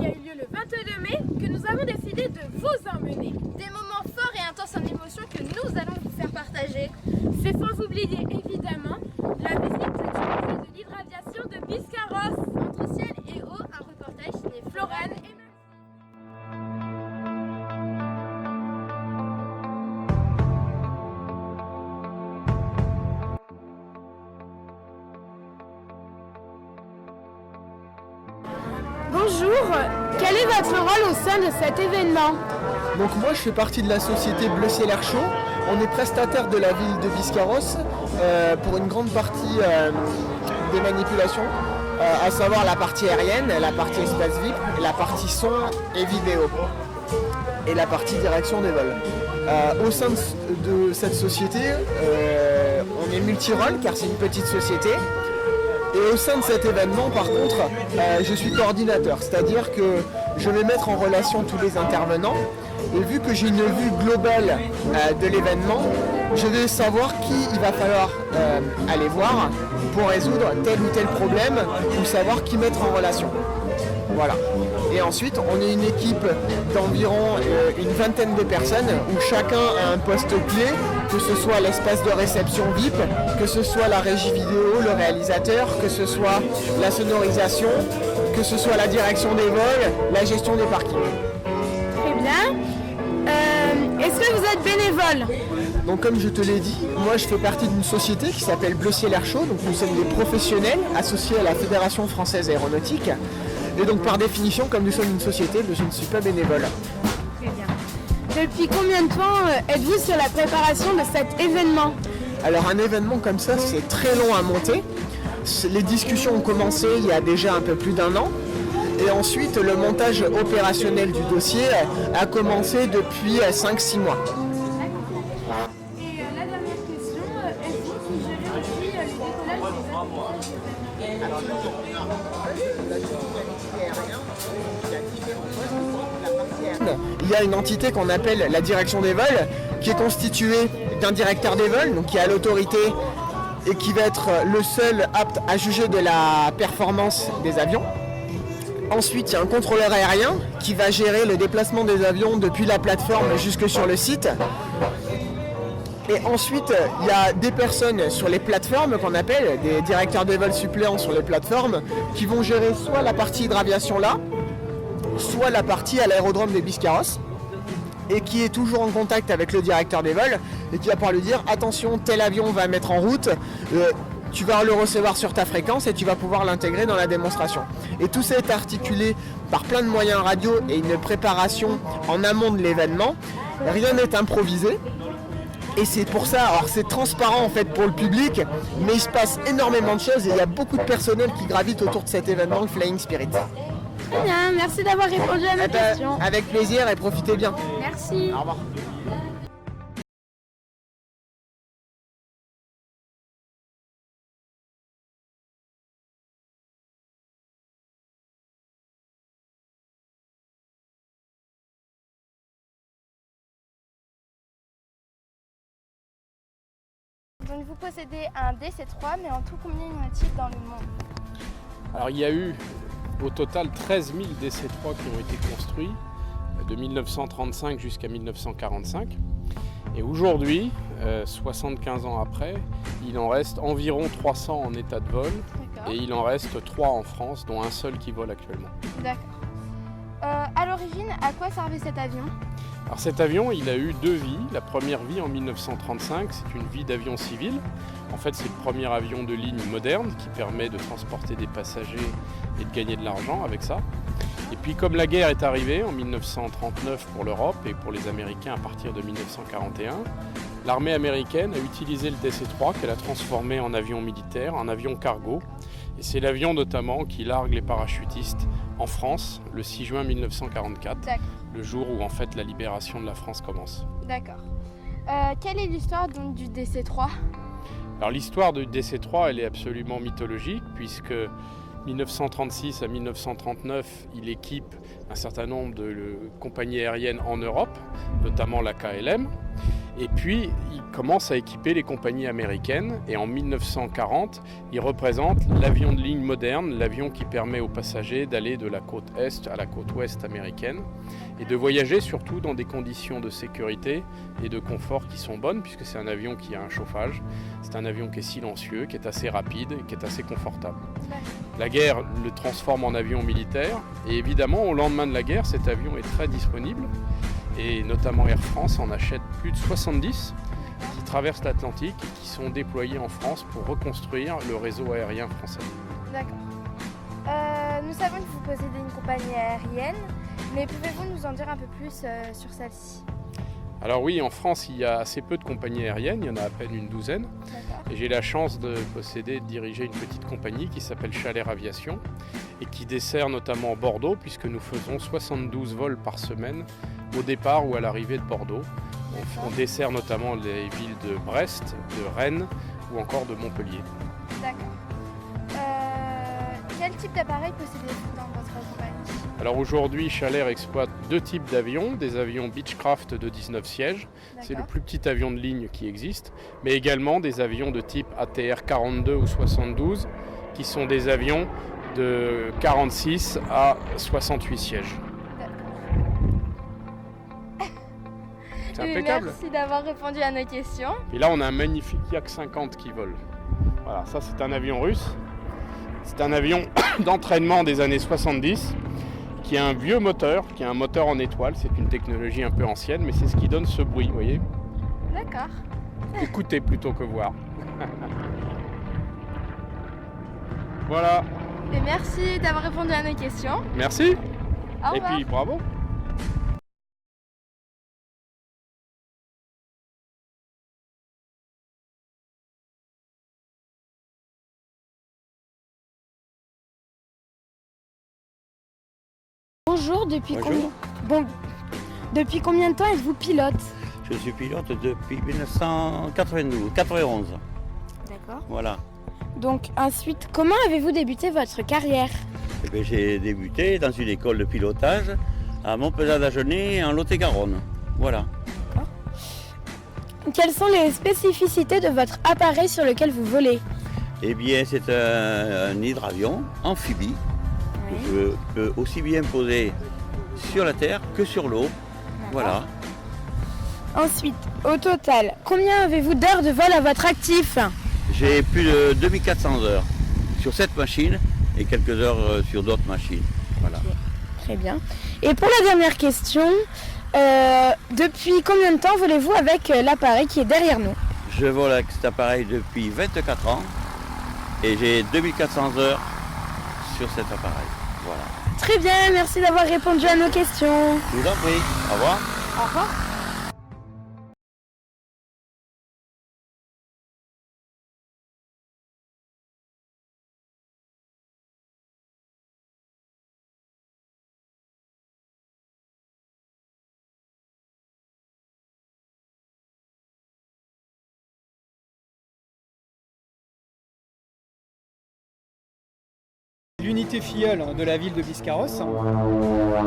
qui a eu lieu le 22 mai que nous avons décidé de vous emmener. Des moments forts et intenses en émotion que nous allons vous faire partager. C'est sans oublier évidemment la visite du musée de l'hydraviation de Biscarrosse. Entre ciel et eau, un reportage signé Florane et Maxime. Bonjour, quel est votre rôle au sein de cet événement? Donc moi je fais partie de la société Bleu Ciel Air Chaud. On est prestataire de la ville de Biscarrosse pour une grande partie des manipulations, à savoir la partie aérienne, la partie espace VIP, la partie son et vidéo et la partie direction des vols. Au sein de cette société, on est multi-rôle car c'est une petite société. Et au sein de cet événement, par contre, je suis coordinateur, c'est-à-dire que je vais mettre en relation tous les intervenants. Et vu que j'ai une vue globale de l'événement, je vais savoir qui il va falloir aller voir pour résoudre tel ou tel problème ou savoir qui mettre en relation. Voilà. Et ensuite, on est une équipe d'environ une vingtaine de personnes où chacun a un poste clé, que ce soit l'espace de réception VIP, que ce soit la régie vidéo, le réalisateur, que ce soit la sonorisation, que ce soit la direction des vols, la gestion des parkings. Très bien. Est-ce que vous êtes bénévole? Donc comme je te l'ai dit, moi je fais partie d'une société qui s'appelle Bleu Ciel Air Chaud. Donc nous sommes des professionnels associés à la Fédération Française Aéronautique. Et donc par définition, comme nous sommes une société, je ne suis pas bénévole. Très bien. Depuis combien de temps êtes-vous sur la préparation de cet événement? Alors un événement comme ça, c'est très long à monter. Les discussions ont commencé il y a déjà un peu plus d'un an. Et ensuite, le montage opérationnel du dossier a commencé depuis 5-6 mois. Et la dernière question, êtes-vous qui gérez aussi les décollages des avions? Il y a une entité qu'on appelle la direction des vols, qui est constituée d'un directeur des vols, donc qui a l'autorité et qui va être le seul apte à juger de la performance des avions. Ensuite, il y a un contrôleur aérien qui va gérer le déplacement des avions depuis la plateforme jusque sur le site. Et ensuite, il y a des personnes sur les plateformes qu'on appelle des directeurs de vol suppléants sur les plateformes qui vont gérer soit la partie hydraviation là, soit la partie à l'aérodrome de Biscarrosse et qui est toujours en contact avec le directeur des vols et qui va pouvoir lui dire attention, tel avion va mettre en route. Tu vas le recevoir sur ta fréquence et tu vas pouvoir l'intégrer dans la démonstration. Et tout ça est articulé par plein de moyens radio et une préparation en amont de l'événement. Rien n'est improvisé. Et c'est pour ça, alors c'est transparent en fait pour le public, mais il se passe énormément de choses et il y a beaucoup de personnel qui gravite autour de cet événement, le Flying Spirit. Très bien, merci d'avoir répondu à ma question. Avec plaisir et profitez bien. Merci. Au revoir. Donc vous possédez un DC-3, mais en tout combien y en a-t-il dans le monde? Alors il y a eu au total 13 000 DC-3 qui ont été construits de 1935 jusqu'à 1945. Et aujourd'hui, 75 ans après, il en reste environ 300 en état de vol. Et il en reste 3 en France, dont un seul qui vole actuellement. D'accord. À l'origine, à quoi servait cet avion? Alors cet avion, il a eu 2 vies. La première vie en 1935, c'est une vie d'avion civil. En fait, c'est le premier avion de ligne moderne qui permet de transporter des passagers et de gagner de l'argent avec ça. Et puis comme la guerre est arrivée en 1939 pour l'Europe et pour les Américains à partir de 1941, l'armée américaine a utilisé le DC-3 qu'elle a transformé en avion militaire, en avion cargo. Et c'est l'avion notamment qui largue les parachutistes en France le 6 juin 1944, le jour où en fait la libération de la France commence. D'accord. Quelle est l'histoire donc du DC-3? Alors l'histoire du DC-3 elle est absolument mythologique puisque 1936 à 1939 il équipe un certain nombre de compagnies aériennes en Europe, notamment la KLM. Et puis, il commence à équiper les compagnies américaines et en 1940, il représente l'avion de ligne moderne, l'avion qui permet aux passagers d'aller de la côte est à la côte ouest américaine et de voyager surtout dans des conditions de sécurité et de confort qui sont bonnes puisque c'est un avion qui a un chauffage, c'est un avion qui est silencieux, qui est assez rapide et qui est assez confortable. La guerre le transforme en avion militaire et évidemment au lendemain de la guerre, cet avion est très disponible. Et notamment Air France en achète plus de 70 qui traversent l'Atlantique et qui sont déployés en France pour reconstruire le réseau aérien français. D'accord. Nous savons que vous possédez une compagnie aérienne, mais pouvez-vous nous en dire un peu plus sur celle-ci? Alors oui, en France, il y a assez peu de compagnies aériennes, il y en a à peine une douzaine. Et j'ai la chance de diriger une petite compagnie qui s'appelle Chalair Aviation et qui dessert notamment Bordeaux puisque nous faisons 72 vols par semaine au départ ou à l'arrivée de Bordeaux. On dessert notamment les villes de Brest, de Rennes ou encore de Montpellier. D'accord. Quel type d'appareil possédez-vous dans votre compagnie? Alors aujourd'hui, Chalair exploite deux types d'avions, des avions Beechcraft de 19 sièges, c'est le plus petit avion de ligne qui existe, mais également des avions de type ATR 42 ou 72, qui sont des avions de 46 à 68 sièges. C'est impeccable. Merci d'avoir répondu à nos questions. Et là, on a un magnifique Yak 50 qui vole. Voilà, ça c'est un avion russe. C'est un avion d'entraînement des années 70 qui a un vieux moteur, qui a un moteur en étoile. C'est une technologie un peu ancienne, mais c'est ce qui donne ce bruit, vous voyez. D'accord. Écoutez plutôt que voir. Voilà. Et merci d'avoir répondu à nos questions. Merci. Au Et revoir. puis bravo. Bonjour, depuis combien de temps êtes-vous pilote? Je suis pilote depuis 1991. D'accord. Voilà. Donc ensuite, comment avez-vous débuté votre carrière? Eh bien, j'ai débuté dans une école de pilotage à Montpellier-d'Agenais en Lot-et-Garonne. Voilà. Quelles sont les spécificités de votre appareil sur lequel vous volez? Eh bien, c'est un hydravion amphibie que je peux aussi bien poser sur la terre que sur l'eau. Voilà. Ensuite, au total, combien avez-vous d'heures de vol à votre actif? J'ai plus de 2400 heures sur cette machine et quelques heures sur d'autres machines. Voilà. Très bien. Et pour la dernière question, depuis combien de temps volez-vous avec l'appareil qui est derrière nous? Je vole avec cet appareil depuis 24 ans et j'ai 2400 heures sur cet appareil. Voilà. Très bien, merci d'avoir répondu à nos questions. Je vous en prie. Au revoir. Au revoir. L'unité filleule de la ville de Biscarrosse.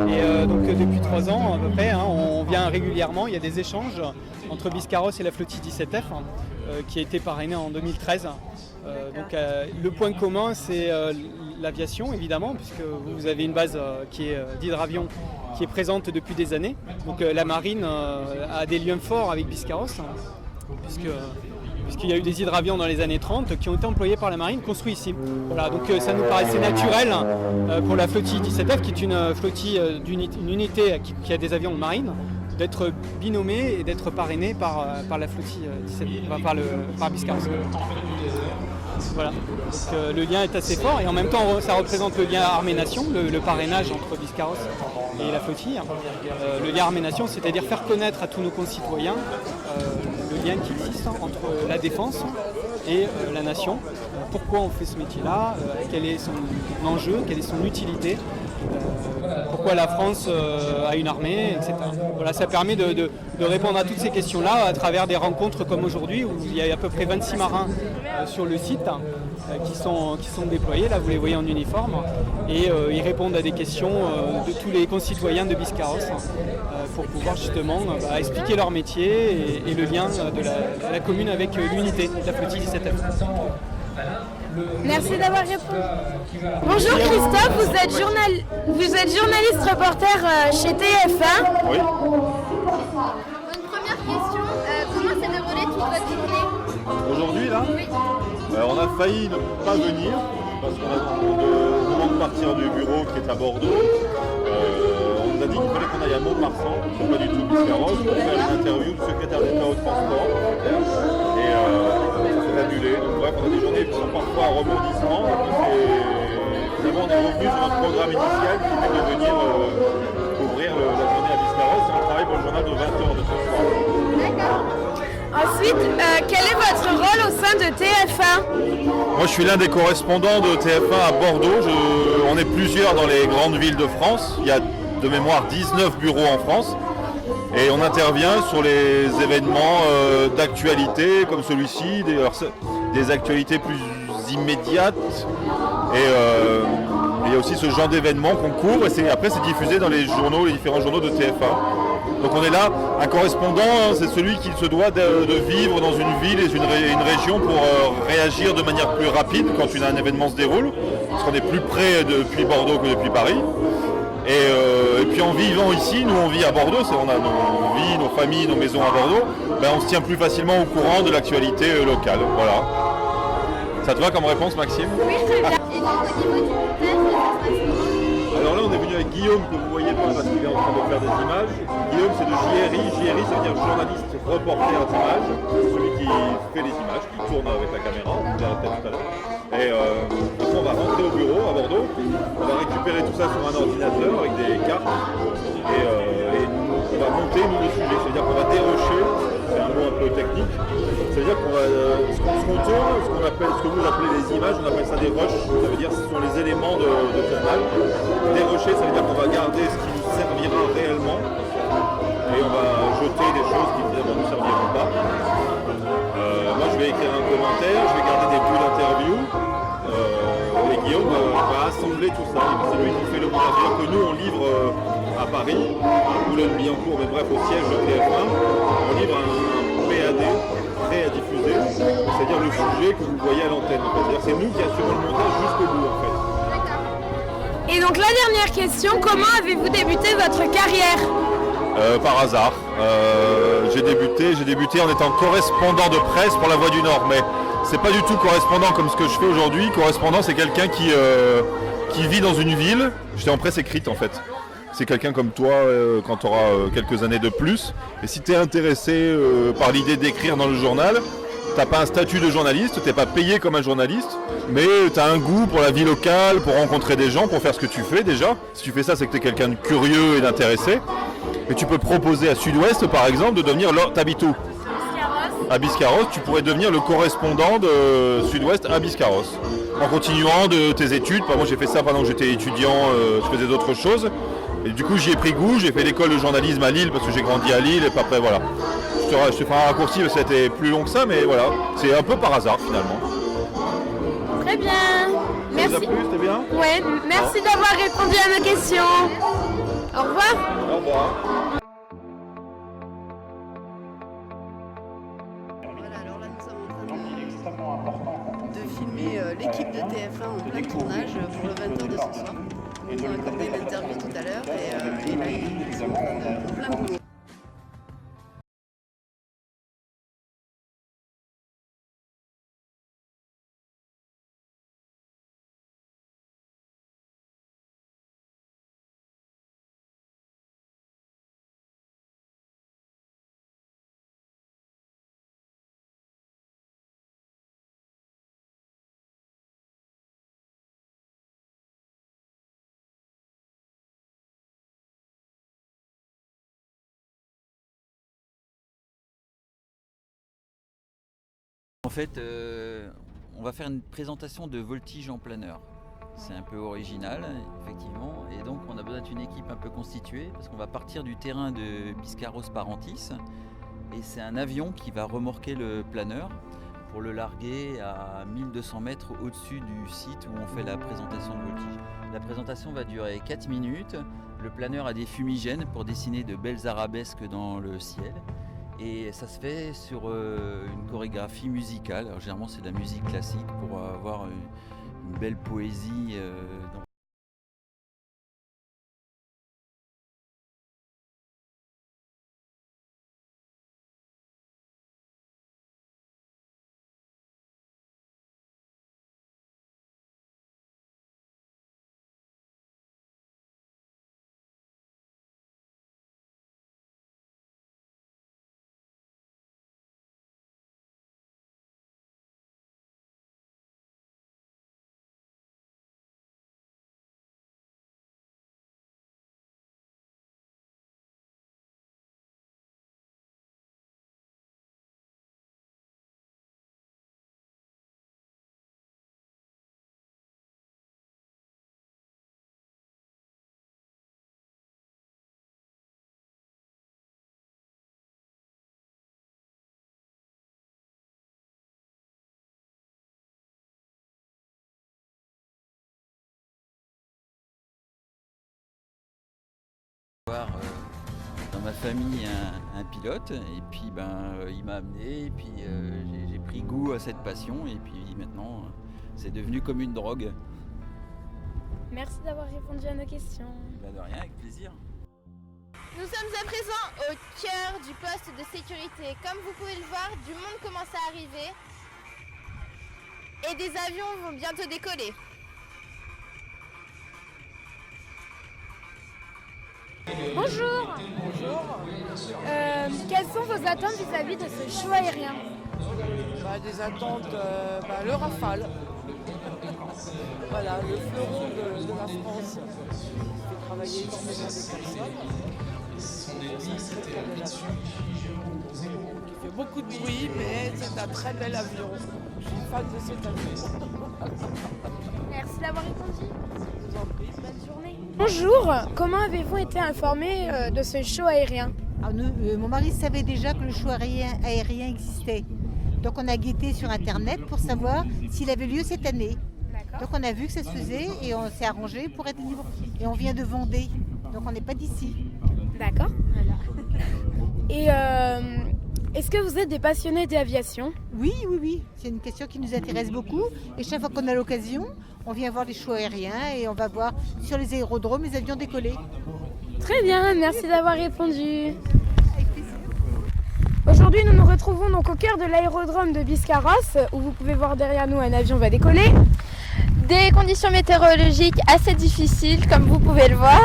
Et donc depuis 3 ans à peu près, on vient régulièrement, il y a des échanges entre Biscarrosse et la flottille 17F qui a été parrainée en 2013. Donc le point commun c'est l'aviation évidemment, puisque vous avez une base qui est d'hydravion qui est présente depuis des années. Donc la marine a des liens forts avec Biscarrosse, puisqu'il y a eu des hydravions dans les années 30 qui ont été employés par la marine, construits ici. Voilà, donc ça nous paraissait naturel pour la flottille 17F, qui est une flottille une unité qui a des avions de marine, d'être binomée et d'être parrainée par la flottille 17F, par Biscarrosse. Voilà, donc, le lien est assez fort et en même temps ça représente le lien armée-nation, le parrainage entre Biscarrosse et la flottille. Le lien armée-nation, c'est-à-dire faire connaître à tous nos concitoyens le lien qui existe entre la défense et la nation. Pourquoi on fait ce métier-là, quel est son enjeu, quelle est son utilité. pourquoi la France a une armée, etc. Voilà, ça permet de répondre à toutes ces questions-là à travers des rencontres comme aujourd'hui où il y a à peu près 26 marins sur le site qui sont déployés, là vous les voyez en uniforme, et ils répondent à des questions de tous les concitoyens de Biscarrosse pour pouvoir justement expliquer leur métier et le lien de la commune avec l'unité de la flottille 17F. Merci d'avoir répondu. Bonjour Christophe, vous êtes journaliste reporter chez TF1. Oui. Une première question, comment s'est déroulée toute votre journée? Aujourd'hui, là, Oui. on a failli ne pas venir parce qu'on a au moment de partir du bureau qui est à Bordeaux. On nous a dit qu'il fallait qu'on aille à Mont-de-Marsan, c'est pas du tout Biscarrosse, pour faire une interview du secrétaire d'État au transport. Et ça s'est annulé. Donc bref, on a des journées qui sont parfois à rebondissement. Et puis finalement, on est revenu sur notre programme initial qui était de venir couvrir la journée à Biscarrosse. Et on travaille pour le journal de 20h de ce soir. D'accord. Ensuite, quel est votre rôle au sein de TF1? Moi, je suis l'un des correspondants de TF1 à Bordeaux. On est plusieurs dans les grandes villes de France. Il y a de mémoire 19 bureaux en France. Et on intervient sur les événements d'actualité comme celui-ci, des actualités plus immédiates. Et il y a aussi ce genre d'événements qu'on couvre. Et après, c'est diffusé dans les différents journaux de TF1. Donc on est là, un correspondant, c'est celui qui se doit de vivre dans une ville et une région pour réagir de manière plus rapide quand un événement se déroule, parce qu'on est plus près depuis Bordeaux que depuis Paris. Et puis en vivant ici, nous on vit à Bordeaux, on a nos vies, nos familles, nos maisons à Bordeaux, on se tient plus facilement au courant de l'actualité locale. Voilà. Ça te va comme réponse, Maxime? Oui, très bien. Et donc au niveau du montage, ça se passe comment? Alors là, on est venu avec Guillaume, que vous voyez pas parce qu'il est en train de faire des images. Guillaume, c'est de JRI. JRI, ça veut dire journaliste reporter d'images. Celui qui fait les images, qui tourne avec la caméra, on vous verra peut-être tout à l'heure. Et après, on va rentrer au bureau à Bordeaux. On va récupérer tout ça sur un ordinateur avec des cartes. Et on va monter le sujet. C'est-à-dire qu'on va dérocher, c'est un mot un peu technique. C'est-à-dire qu'on va, ce qu'on tourne, ce que vous appelez les images, on appelle ça des rushs. Ça veut dire que ce sont les éléments de tournage. Dérocher, ça veut dire qu'on va garder ce qui nous servira réellement. Et on va jeter des choses qui finalement ne nous serviront pas. Moi, je vais écrire un commentaire, je vais garder des bouts d'interview. Et Guillaume va assembler tout ça. C'est lui qui fait le montage. C'est-à-dire que nous, on livre à Paris, à Boulogne-Billancourt, mais bref, au siège de TF1, on livre un PAD prêt à diffuser, c'est-à-dire le sujet que vous voyez à l'antenne. C'est-à-dire c'est nous qui assurons le montage jusqu'au bout, en fait. Et donc la dernière question, comment avez-vous débuté votre carrière? Par hasard. J'ai débuté en étant correspondant de presse pour La Voix du Nord, mais c'est pas du tout correspondant comme ce que je fais aujourd'hui. Correspondant, c'est quelqu'un qui vit dans une ville. J'étais en presse écrite en fait. C'est quelqu'un comme toi quand tu auras quelques années de plus. Et si tu es intéressé par l'idée d'écrire dans le journal, t'as pas un statut de journaliste, t'es pas payé comme un journaliste, mais tu as un goût pour la vie locale, pour rencontrer des gens, pour faire ce que tu fais déjà. Si tu fais ça, c'est que tu es quelqu'un de curieux et d'intéressé. Et tu peux proposer à Sud-Ouest, par exemple, de devenir... T'habites où? À Biscarrosse, tu pourrais devenir le correspondant de Sud-Ouest à Biscarrosse. En continuant de tes études. Moi, j'ai fait ça pendant que j'étais étudiant, je faisais d'autres choses. Et du coup, j'y ai pris goût. J'ai fait l'école de journalisme à Lille parce que j'ai grandi à Lille. Et puis après, voilà. Je te ferai un raccourci, parce que c'était plus long que ça, mais voilà. C'est un peu par hasard, finalement. Très bien. Ça vous Merci. a plu, c'était bien? Ouais, merci d'avoir répondu à nos questions. Au revoir. Au revoir. Voilà, alors là nous sommes en train de filmer l'équipe de TF1 en plein tournage pour le 20h de ce soir. Ils nous ont accordé l'interview tout à l'heure et là ils sont en train de plein boulot. En fait, on va faire une présentation de voltige en planeur. C'est un peu original, effectivement. Et donc, on a besoin d'une équipe un peu constituée parce qu'on va partir du terrain de Biscarrosse-Parentis. Et c'est un avion qui va remorquer le planeur pour le larguer à 1200 mètres au-dessus du site où on fait la présentation de voltige. La présentation va durer 4 minutes. Le planeur a des fumigènes pour dessiner de belles arabesques dans le ciel. Et ça se fait sur une chorégraphie musicale. Alors, généralement, c'est de la musique classique pour avoir une belle poésie. Dans ma famille un pilote et puis il m'a amené et puis j'ai pris goût à cette passion et puis maintenant c'est devenu comme une drogue. Merci d'avoir répondu à nos questions. De rien, avec plaisir. Nous sommes à présent au cœur du poste de sécurité. Comme vous pouvez le voir, du monde commence à arriver et des avions vont bientôt décoller. Bonjour. Quelles sont vos attentes vis-à-vis de ce show aérien? Des attentes, le Rafale. Voilà, le fleuron de la France qui fait travailler énormément de personnes. C'est un très bel avion qui fait beaucoup de bruit, mais c'est un très bel avion. Je suis fan de cet avion. Merci d'avoir répondu. Je vous en prie. Bonne journée. Bonjour, comment avez-vous été informé de ce show aérien? Mon mari savait déjà que le show aérien existait. Donc on a guetté sur internet pour savoir s'il avait lieu cette année. Donc on a vu que ça se faisait et on s'est arrangé pour être libre. Et on vient de Vendée, donc on n'est pas d'ici. D'accord. Voilà. Et est-ce que vous êtes des passionnés d'aviation? Oui. C'est une question qui nous intéresse beaucoup. Et chaque fois qu'on a l'occasion, on vient voir les shows aériens et on va voir sur les aérodromes les avions décoller. Très bien, merci d'avoir répondu. Aujourd'hui, nous nous retrouvons donc au cœur de l'aérodrome de Biscarrosse, où vous pouvez voir derrière nous un avion va décoller. Des conditions météorologiques assez difficiles, comme vous pouvez le voir.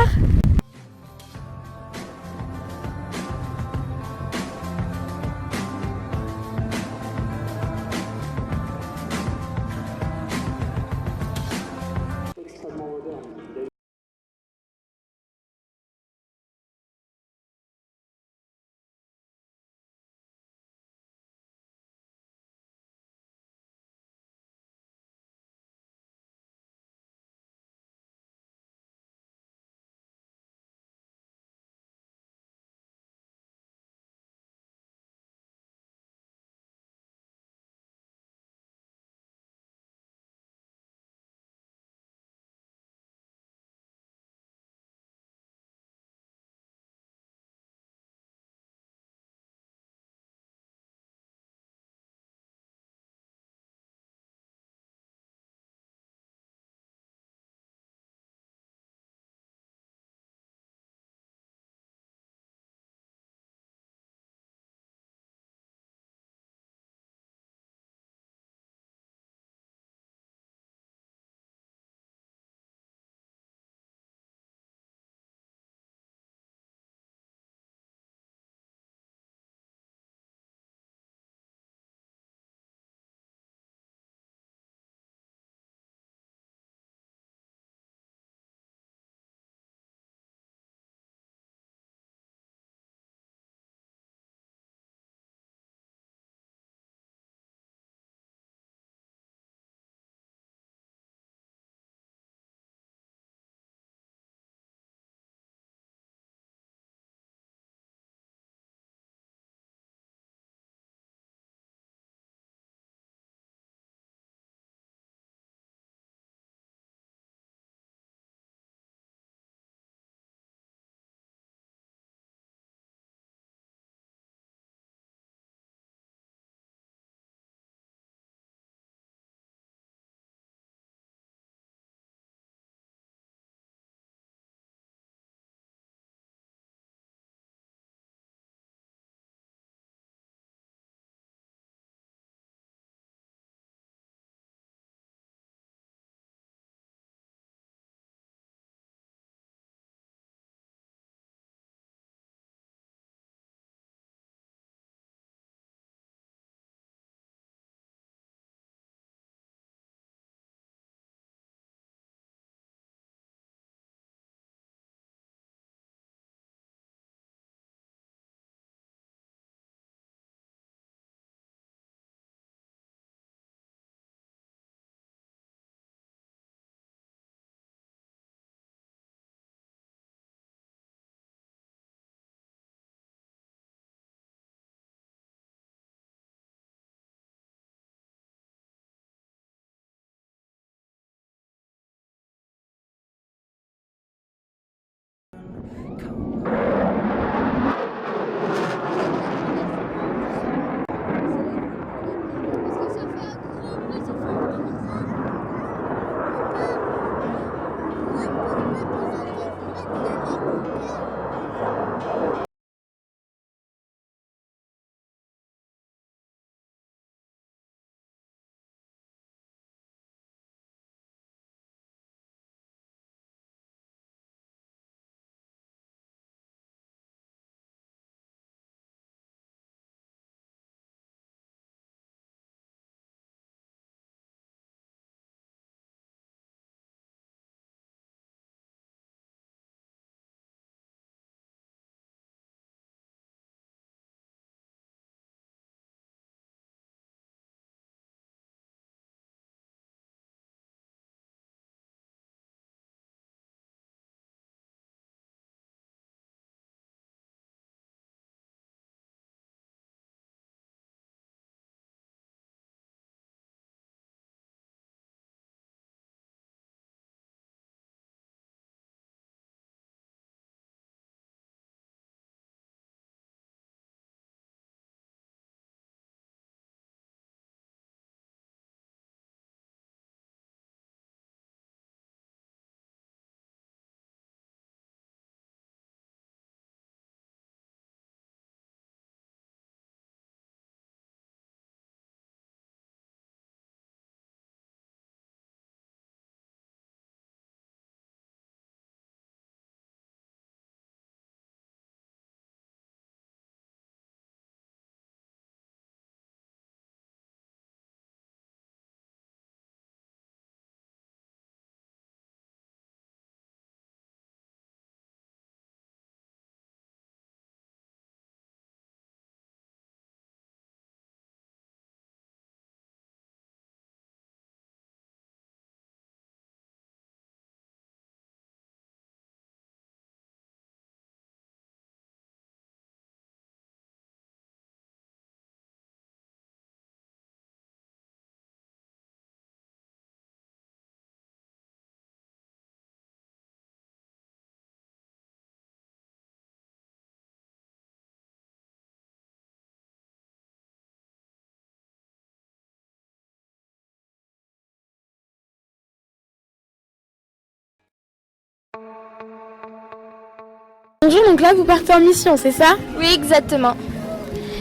jours, donc là vous partez en mission, c'est ça? Oui, exactement.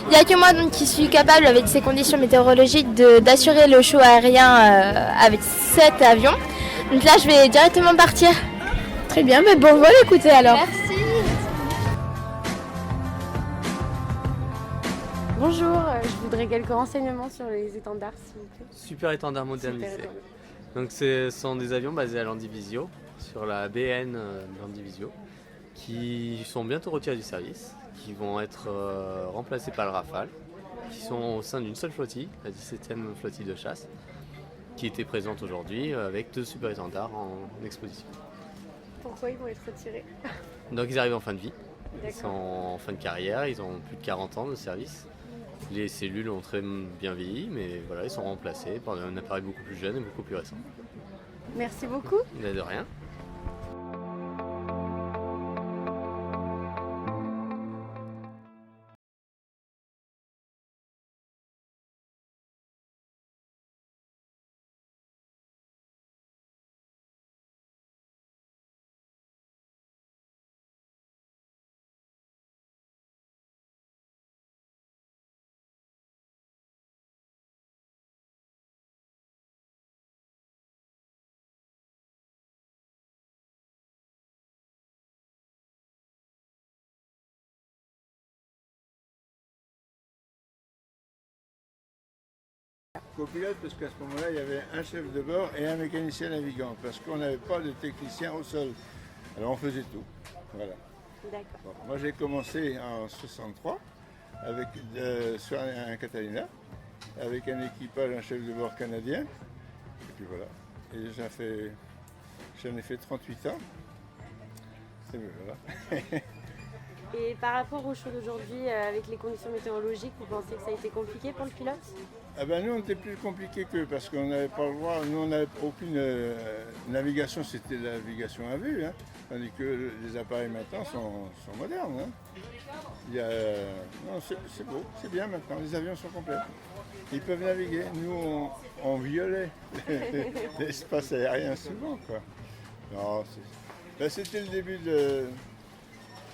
Il n'y a que moi donc, qui suis capable, avec ces conditions météorologiques, d'assurer le show aérien avec cet avion. Donc là, je vais directement partir. Très bien, mais bon vol écoutez alors. Merci. Bonjour, je voudrais quelques renseignements sur les étendards, s'il vous plaît. Super étendard modernisé. Donc ce sont des avions basés à Landivisio, sur la BN Landivisio, qui sont bientôt retirés du service, qui vont être remplacés par le Rafale, qui sont au sein d'une seule flottille, la 17e flottille de chasse, qui était présente aujourd'hui avec 2 super étendards en exposition. Pourquoi ils vont être retirés? Donc ils arrivent en fin de vie, ils D'accord. sont en fin de carrière, ils ont plus de 40 ans de service. Les cellules ont très bien vieilli, mais voilà, ils sont remplacés par un appareil beaucoup plus jeune et beaucoup plus récent. Merci beaucoup. De rien. Copilote parce qu'à ce moment-là, il y avait un chef de bord et un mécanicien navigant parce qu'on n'avait pas de technicien au sol. Alors on faisait tout. Voilà. D'accord. Bon, moi j'ai commencé en 63 avec, sur un Catalina avec un équipage, un chef de bord canadien. Et puis voilà. Et j'en ai fait 38 ans. Et bien, voilà. Et par rapport au show d'aujourd'hui, avec les conditions météorologiques, vous pensez que ça a été compliqué pour le pilote? Ah ben nous on était plus compliqué qu'eux parce qu'on n'avait pas le droit, nous on n'avait aucune navigation, c'était la navigation à vue, hein, tandis que les appareils maintenant sont modernes. Hein. Non, c'est beau, c'est bien maintenant, les avions sont complets. Ils peuvent naviguer, nous on violait l'espace aérien souvent. Quoi. Non, c'était le début de.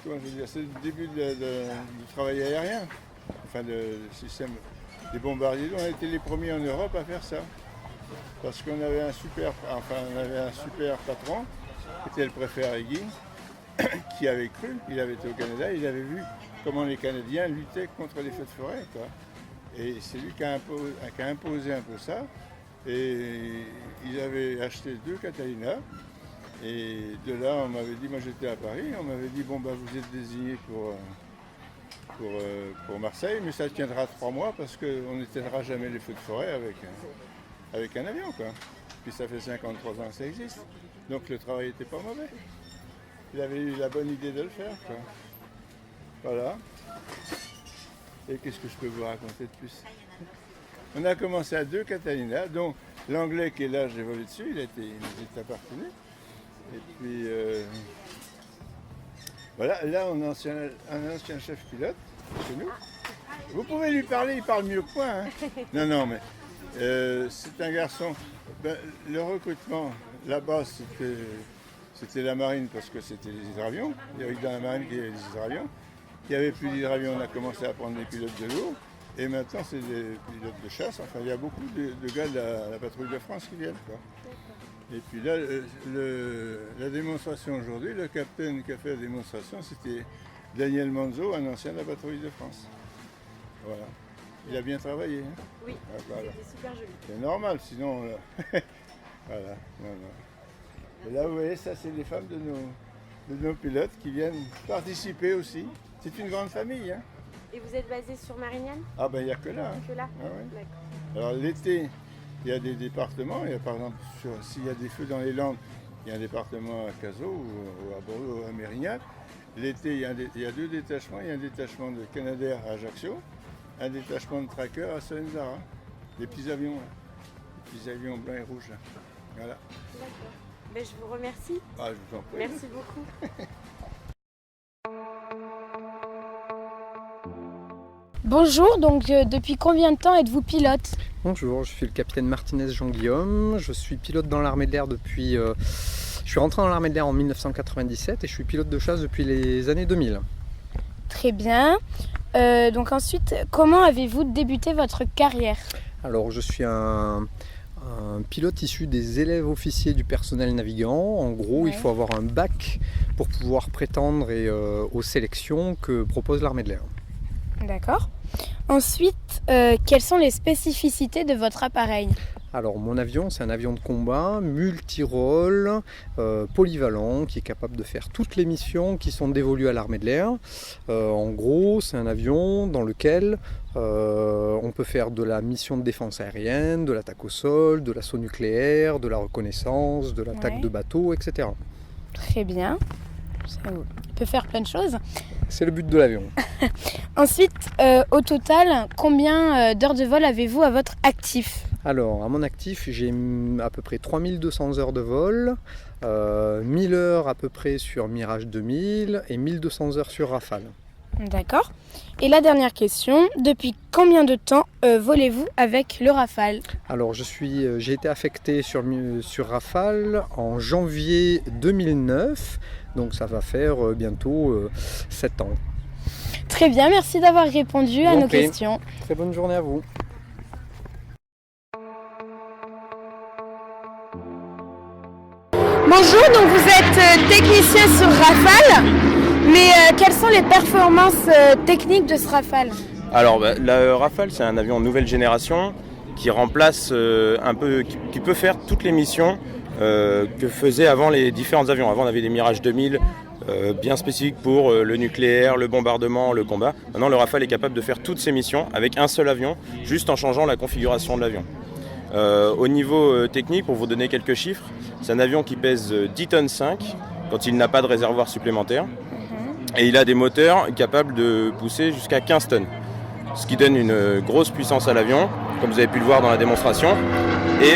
Comment je veux dire, c'est le début du travail aérien, enfin le système. Les bombardiers, on a été les premiers en Europe à faire ça. Parce qu'on avait un super patron, qui était le préfet Harry, qui avait cru, il avait été au Canada, il avait vu comment les Canadiens luttaient contre les feux de forêt. Quoi. Et c'est lui qui a imposé un peu ça. Et ils avaient acheté 2 Catalina. Et de là, on m'avait dit, moi j'étais à Paris, on m'avait dit, bon bah vous êtes désigné pour Marseille, mais ça tiendra 3 mois parce qu'on n'éteindra jamais les feux de forêt avec un avion. Quoi. Puis ça fait 53 ans que ça existe. Donc le travail n'était pas mauvais. Il avait eu la bonne idée de le faire. Quoi. Voilà. Et qu'est-ce que je peux vous raconter de plus? On a commencé à 2 Catalina, dont l'anglais qui est là, j'ai volé dessus, il est appartenu. Et puis voilà, là on a un ancien chef pilote chez nous. Vous pouvez lui parler, il parle mieux que moi. Hein. Non, mais c'est un garçon. Ben, le recrutement, là-bas, c'était la marine parce que c'était les hydravions. Il y avait dans la marine qu'il y avait des hydravions. Il n'y avait plus d'hydravions, on a commencé à prendre des pilotes de lourd. Et maintenant, c'est des pilotes de chasse. Enfin, il y a beaucoup de gars de la patrouille de France qui viennent. Quoi. Et puis là, la démonstration aujourd'hui, le capitaine qui a fait la démonstration, c'était Daniel Manzo, un ancien de la patrouille de France. Voilà. Il a bien travaillé. Hein. Oui, voilà. c'était super joli. C'est normal, sinon... voilà. Non. Et là, vous voyez, ça, c'est les femmes de nos pilotes qui viennent participer aussi. C'est une grande famille. Hein. Et vous êtes basé sur Marignane? Ah ben, il n'y a que là. Hein. Que là? Ah, ouais. D'accord. Alors l'été, il y a des départements. Il y a, par exemple, s'il y a des feux dans les Landes, il y a un département à Cazaux ou à Bordeaux ou à Mérignac. L'été, il y a 2 détachements. Il y a un détachement de Canadair à Ajaccio, un détachement de Tracker à Solenzara. Des petits avions, là. Des petits avions blancs et rouges. Là. Voilà. D'accord. Ben, je vous remercie. Ah, je vous en prie. Merci beaucoup. Bonjour, donc depuis combien de temps êtes-vous pilote? Bonjour, je suis le capitaine Martinez Jean-Guillaume, je suis pilote dans l'armée de l'air depuis Je suis rentré dans l'armée de l'air en 1997 et je suis pilote de chasse depuis les années 2000. Très bien. Donc ensuite, comment avez-vous débuté votre carrière? Alors je suis un pilote issu des élèves officiers du personnel navigant. En gros, il faut avoir un bac pour pouvoir prétendre aux sélections que propose l'armée de l'air. D'accord. Ensuite, quelles sont les spécificités de votre appareil? Alors mon avion, c'est un avion de combat multirôle, polyvalent, qui est capable de faire toutes les missions qui sont dévolues à l'armée de l'air. En gros, c'est un avion dans lequel on peut faire de la mission de défense aérienne, de l'attaque au sol, de l'assaut nucléaire, de la reconnaissance, de l'attaque de bateaux, etc. Très bien. Il peut faire plein de choses. C'est le but de l'avion. Ensuite, au total, combien d'heures de vol avez-vous à votre actif? Alors, à mon actif, j'ai à peu près 3200 heures de vol, 1000 heures à peu près sur Mirage 2000 et 1200 heures sur Rafale. D'accord. Et la dernière question, depuis combien de temps volez-vous avec le Rafale? Alors, j'ai été affecté sur Rafale en janvier 2009, donc ça va faire bientôt 7 ans. Très bien, merci d'avoir répondu à nos questions. Très bonne journée à vous. Bonjour, donc vous êtes technicien sur Rafale, mais quelles sont les performances techniques de ce Rafale? Alors la Rafale, c'est un avion nouvelle génération qui remplace qui peut faire toutes les missions que faisaient avant les différents avions. Avant on avait des Mirage 2000 bien spécifiques pour le nucléaire, le bombardement, le combat. Maintenant le Rafale est capable de faire toutes ces missions avec un seul avion, juste en changeant la configuration de l'avion. Au niveau technique, pour vous donner quelques chiffres, c'est un avion qui pèse 10 tonnes 5 quand il n'a pas de réservoir supplémentaire. Et il a des moteurs capables de pousser jusqu'à 15 tonnes. Ce qui donne une grosse puissance à l'avion, comme vous avez pu le voir dans la démonstration. Et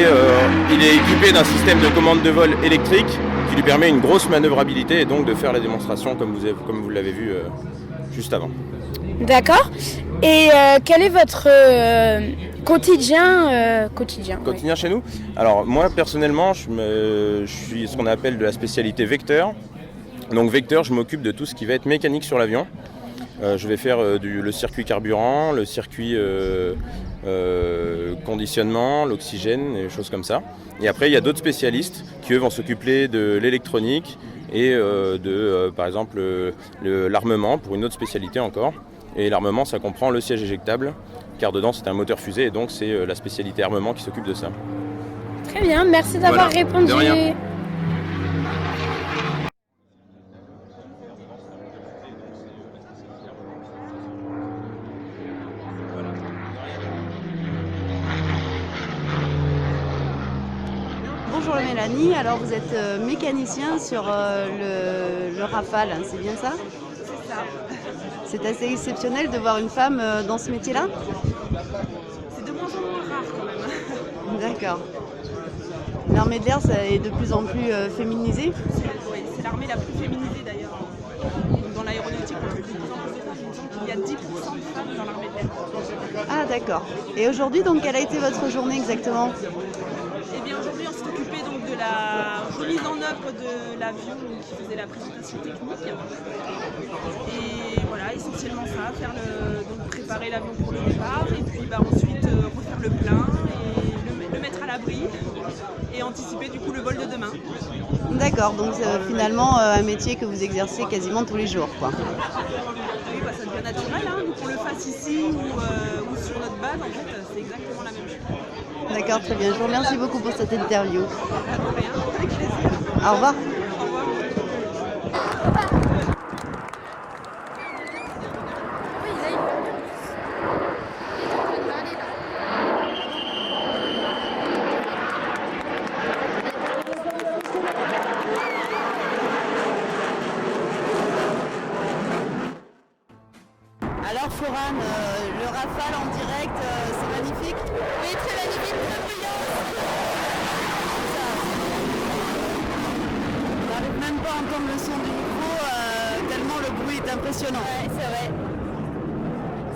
il est équipé d'un système de commande de vol électrique qui lui permet une grosse manœuvrabilité et donc de faire la démonstration comme vous l'avez vu juste avant. D'accord. Et quel est votre quotidien chez nous? Alors moi personnellement, je suis ce qu'on appelle de la spécialité vecteur. Donc vecteur, je m'occupe de tout ce qui va être mécanique sur l'avion. Je vais faire le circuit carburant, le circuit conditionnement, l'oxygène, et des choses comme ça. Et après, il y a d'autres spécialistes qui, eux, vont s'occuper de l'électronique et par exemple, l'armement, pour une autre spécialité encore. Et l'armement, ça comprend le siège éjectable, car dedans, c'est un moteur fusée, et donc c'est la spécialité armement qui s'occupe de ça. Très bien, merci d'avoir répondu. De rien. Bonjour Mélanie, alors vous êtes mécanicien sur le Rafale, c'est bien ça? C'est ça. C'est assez exceptionnel de voir une femme dans ce métier-là? C'est de moins en moins rare quand même. D'accord. L'armée de l'air, ça est de plus en plus féminisé? Oui, c'est l'armée la plus féminisée d'ailleurs. Dans l'aéronautique, on trouve de plus en plus de femmes. Il me semble qu'il y a 10% de femmes dans l'armée de l'air. Ah d'accord. Et aujourd'hui, donc, quelle a été votre journée exactement? Eh bien aujourd'hui, on s'est occupé donc de la remise en œuvre de l'avion qui faisait la présentation technique. Et voilà, essentiellement ça, donc préparer l'avion pour le départ et puis ensuite refaire le plein et le mettre à l'abri et anticiper du coup le vol de demain. D'accord, donc finalement un métier que vous exercez quasiment tous les jours, quoi. Oui, ça devient naturel, hein, donc qu'on le fasse ici ou sur notre base, en fait, c'est exactement la même chose. D'accord, très bien. Je vous remercie beaucoup pour cette interview. Rien, avec plaisir. Au revoir. Au revoir. Alors Florane, le Rafale en direct, c'est magnifique? Oui, très magnifique, très brillant. On n'arrive même pas à entendre le son du micro, tellement le bruit est impressionnant. Ouais, c'est vrai.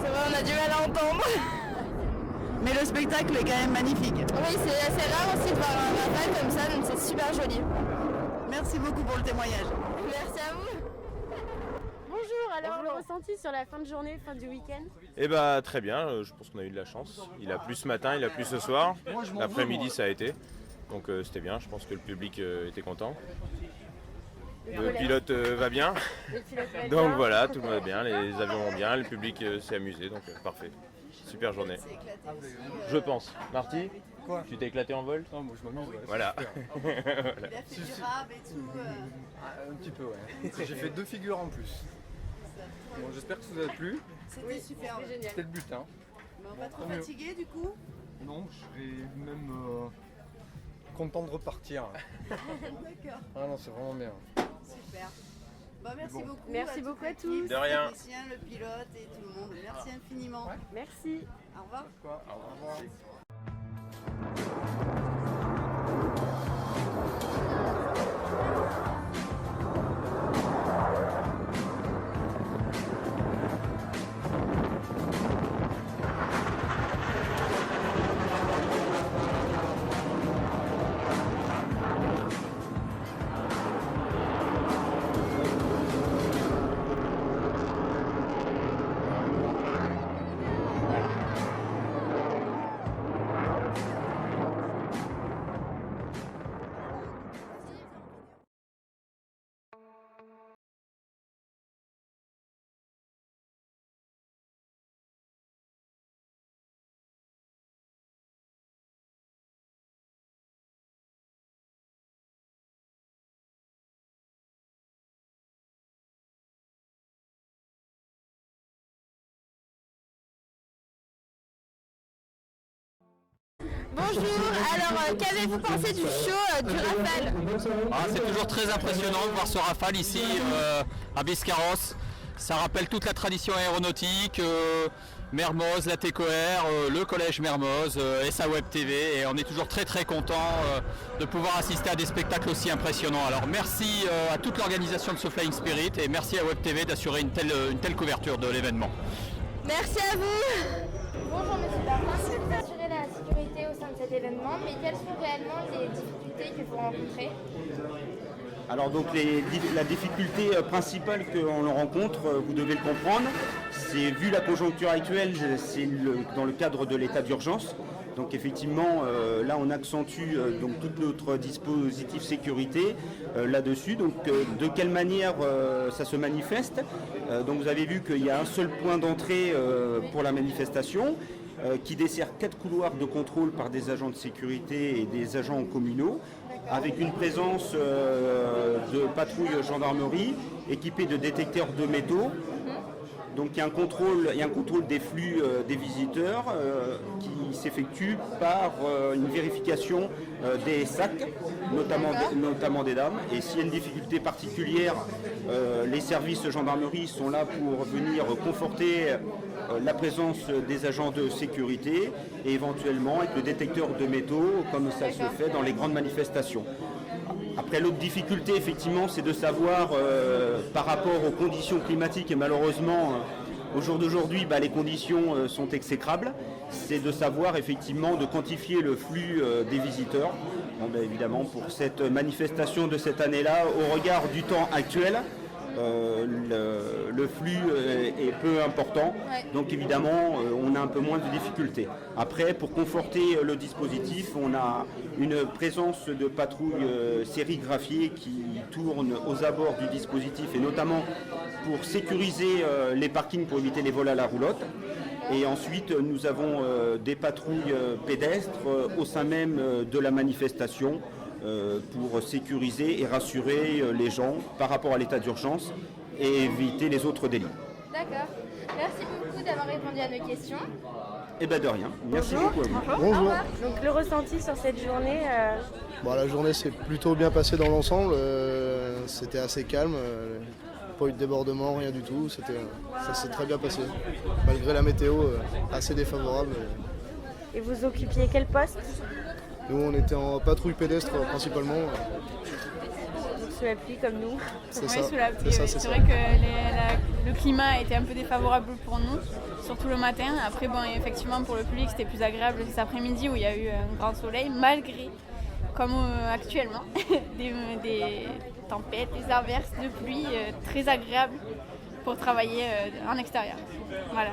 C'est vrai, on a du mal à entendre. Mais le spectacle est quand même magnifique. Oui, c'est assez rare aussi de voir un Rafale comme ça, donc c'est super joli. Merci beaucoup pour le témoignage. Merci à vous. Bonjour, alors le ressenti sur la fin de journée, fin du week-end? Eh bah très bien, je pense qu'on a eu de la chance. Il a plu ce matin, il a plu ce soir. L'après-midi ça a été. Donc c'était bien, je pense que le public était content. Le pilote va bien. Donc voilà, tout va bien, les avions vont bien, le public s'est amusé, donc parfait. Super journée. Je pense. Marty, tu t'es éclaté en vol? Non, moi je m'amuse. Voilà. Il a fait du rap et tout. Un petit peu, ouais. J'ai fait 2 figures en plus. Bon, j'espère que ça vous a plu. C'était super. C'était le but, hein. Pas trop fatigué du coup? Non, je serais même content de repartir. D'accord. Ah non, c'est vraiment bien. Super. Merci beaucoup. Merci beaucoup à tous. De rien. Le technicien, le pilote et tout le monde. Merci infiniment. Merci. Au revoir. Au revoir. Bonjour, alors qu'avez-vous pensé du show du Rafale? C'est toujours très impressionnant de voir ce Rafale ici à Biscarrosse. Ça rappelle toute la tradition aéronautique, Mermoz, la TECOR, le collège Mermoz, SA Web TV, et on est toujours très très content de pouvoir assister à des spectacles aussi impressionnants. Alors merci à toute l'organisation de ce Flying Spirit et merci à Web TV d'assurer une telle couverture de l'événement. Merci à vous. Bonjour Monsieur Bardin, vous assurez la sécurité au sein de cet événement, mais quelles sont réellement les difficultés que vous rencontrez? Alors donc la difficulté principale qu'on rencontre, vous devez le comprendre, c'est vu la conjoncture actuelle, c'est dans le cadre de l'état d'urgence. Donc effectivement, là on accentue donc tout notre dispositif sécurité là-dessus. Donc de quelle manière ça se manifeste? Donc vous avez vu qu'il y a un seul point d'entrée pour la manifestation qui dessert 4 couloirs de contrôle par des agents de sécurité et des agents communaux, avec une présence de patrouilles gendarmerie équipées de détecteurs de métaux. Donc il y a un contrôle des flux des visiteurs qui s'effectue par une vérification des sacs, notamment des dames. Et s'il y a une difficulté particulière, les services gendarmerie sont là pour venir conforter la présence des agents de sécurité et éventuellement avec le détecteur de métaux comme ça se fait dans les grandes manifestations. Après, l'autre difficulté, effectivement, c'est de savoir par rapport aux conditions climatiques, et malheureusement, au jour d'aujourd'hui, les conditions sont exécrables, c'est de savoir effectivement de quantifier le flux des visiteurs. Bon, évidemment, pour cette manifestation de cette année-là, au regard du temps actuel, le flux est peu important, donc évidemment on a un peu moins de difficultés. Après, pour conforter le dispositif, on a une présence de patrouilles sérigraphiées qui tournent aux abords du dispositif et notamment pour sécuriser les parkings pour éviter les vols à la roulotte. Et ensuite nous avons des patrouilles pédestres au sein même de la manifestation pour sécuriser et rassurer les gens par rapport à l'état d'urgence et éviter les autres délits. D'accord. Merci beaucoup d'avoir répondu à nos questions. Eh bien de rien. Merci beaucoup à vous. Bonjour. Donc le ressenti sur cette journée La journée s'est plutôt bien passée dans l'ensemble. C'était assez calme. Pas eu de débordement, rien du tout. Ça s'est très bien passé. Malgré la météo assez défavorable. Et vous occupiez quel poste? Nous, on était en patrouille pédestre principalement. Sous la pluie comme nous. C'est Oui, ça. sous la pluie. C'est vrai que le climat était un peu défavorable pour nous, surtout le matin. Après, effectivement, pour le public, c'était plus agréable cet après-midi où il y a eu un grand soleil, malgré comme actuellement, des tempêtes, des averses, de pluie très agréables pour travailler en extérieur. Voilà.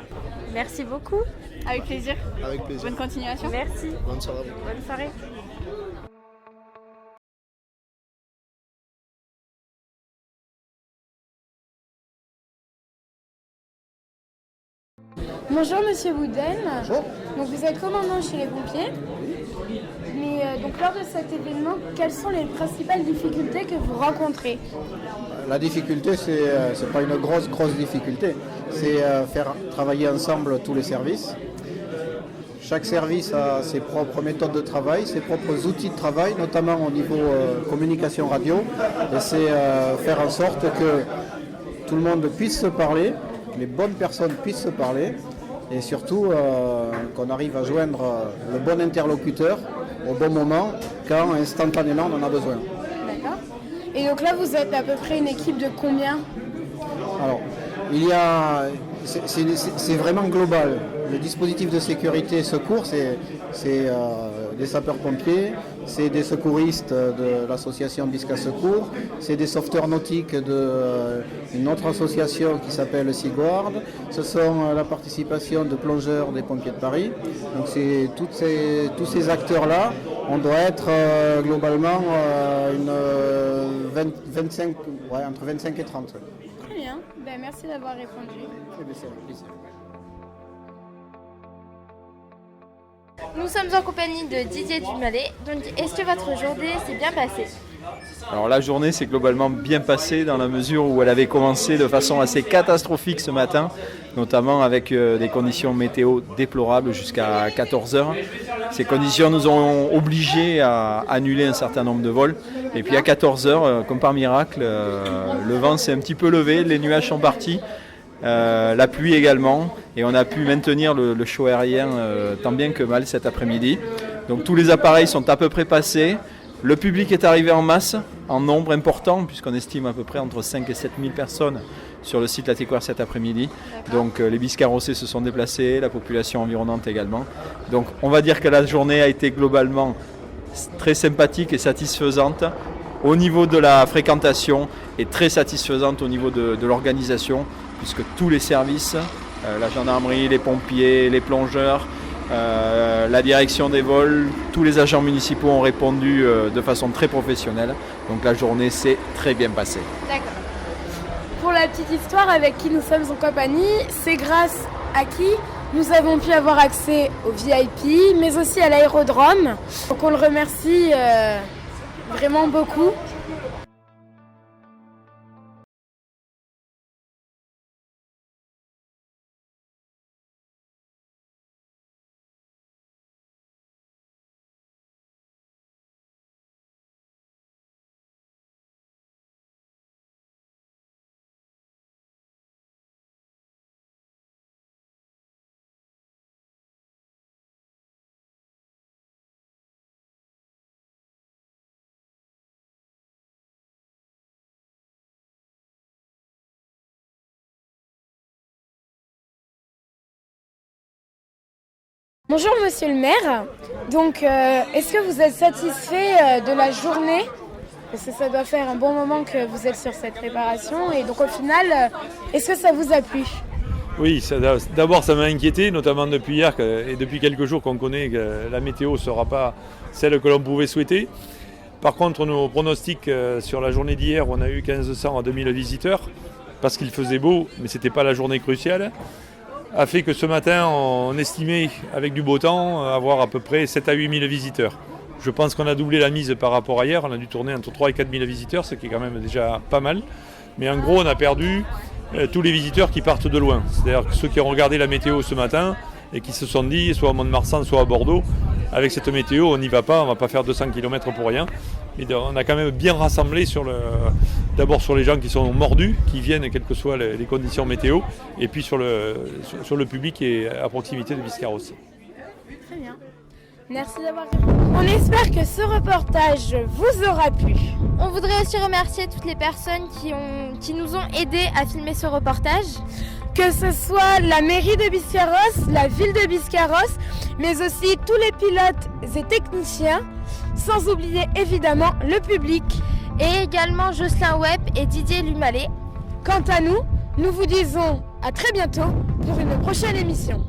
Merci beaucoup. Avec plaisir. Avec plaisir. Bonne continuation. Merci. Bonne soirée. Bonne soirée. Bonjour Monsieur Bouden. Bonjour. Donc vous êtes commandant chez les pompiers. Mais donc lors de cet événement, quelles sont les principales difficultés que vous rencontrez? La difficulté, c'est pas une grosse difficulté. C'est faire travailler ensemble tous les services. Chaque service a ses propres méthodes de travail, ses propres outils de travail, notamment au niveau communication radio. Et c'est faire en sorte que tout le monde puisse se parler, les bonnes personnes puissent se parler, et surtout qu'on arrive à joindre le bon interlocuteur au bon moment, quand instantanément on en a besoin. D'accord. Et donc là, vous êtes à peu près une équipe de combien? Alors, c'est vraiment global. Le dispositif de sécurité secours, c'est des sapeurs-pompiers, c'est des secouristes de l'association Bisca Secours, c'est des sauveteurs nautiques d'une autre association qui s'appelle Seaguard, ce sont la participation de plongeurs des pompiers de Paris. Donc c'est tous ces acteurs-là, on doit être globalement entre 25 et 30. Très bien, merci d'avoir répondu. Nous sommes en compagnie de Didier Dumalet. Donc, est-ce que votre journée s'est bien passée? Alors la journée s'est globalement bien passée dans la mesure où elle avait commencé de façon assez catastrophique ce matin, notamment avec des conditions météo déplorables jusqu'à 14h. Ces conditions nous ont obligés à annuler un certain nombre de vols. Et puis à 14h, comme par miracle, le vent s'est un petit peu levé, les nuages sont partis. La pluie également, et on a pu maintenir le show aérien tant bien que mal cet après-midi. Donc tous les appareils sont à peu près passés, le public est arrivé en masse, en nombre important, puisqu'on estime à peu près entre 5 et 7 000 personnes sur le site Latécoère cet après-midi. Donc les bus carrossés se sont déplacés, la population environnante également. Donc on va dire que la journée a été globalement très sympathique et satisfaisante au niveau de la fréquentation et très satisfaisante au niveau de l'organisation, puisque tous les services, la gendarmerie, les pompiers, les plongeurs, la direction des vols, tous les agents municipaux ont répondu de façon très professionnelle. Donc la journée s'est très bien passée. D'accord. Pour la petite histoire, avec qui nous sommes en compagnie, c'est grâce à qui nous avons pu avoir accès au VIP, mais aussi à l'aérodrome. Donc on le remercie vraiment beaucoup. Bonjour Monsieur le maire, donc est-ce que vous êtes satisfait de la journée? Parce que ça doit faire un bon moment que vous êtes sur cette préparation, et donc au final, est-ce que ça vous a plu? Oui, d'abord ça m'a inquiété, notamment depuis hier et depuis quelques jours qu'on connaît que la météo ne sera pas celle que l'on pouvait souhaiter. Par contre, nos pronostics sur la journée d'hier, on a eu 1500 à 2000 visiteurs, parce qu'il faisait beau, mais ce n'était pas la journée cruciale, a fait que ce matin, on estimait, avec du beau temps, avoir à peu près 7 à 8 000 visiteurs. Je pense qu'on a doublé la mise par rapport à hier, on a dû tourner entre 3 et 4 000 visiteurs, ce qui est quand même déjà pas mal. Mais en gros, on a perdu tous les visiteurs qui partent de loin. C'est-à-dire que ceux qui ont regardé la météo ce matin et qui se sont dit, soit à Mont-de-Marsan, soit à Bordeaux, avec cette météo, on n'y va pas, on ne va pas faire 200 km pour rien. Et on a quand même bien rassemblé d'abord sur les gens qui sont mordus, qui viennent quelles que soient les conditions météo, et puis sur le public qui est à proximité de Biscarros. Très bien. Merci d'avoir répondu. On espère que ce reportage vous aura plu. On voudrait aussi remercier toutes les personnes qui nous ont aidés à filmer ce reportage. que ce soit la mairie de Biscarrosse, la ville de Biscarrosse, mais aussi tous les pilotes et techniciens, sans oublier évidemment le public. Et également Jocelyn Webb et Didier Lumalet. Quant à nous, nous vous disons à très bientôt pour une prochaine émission.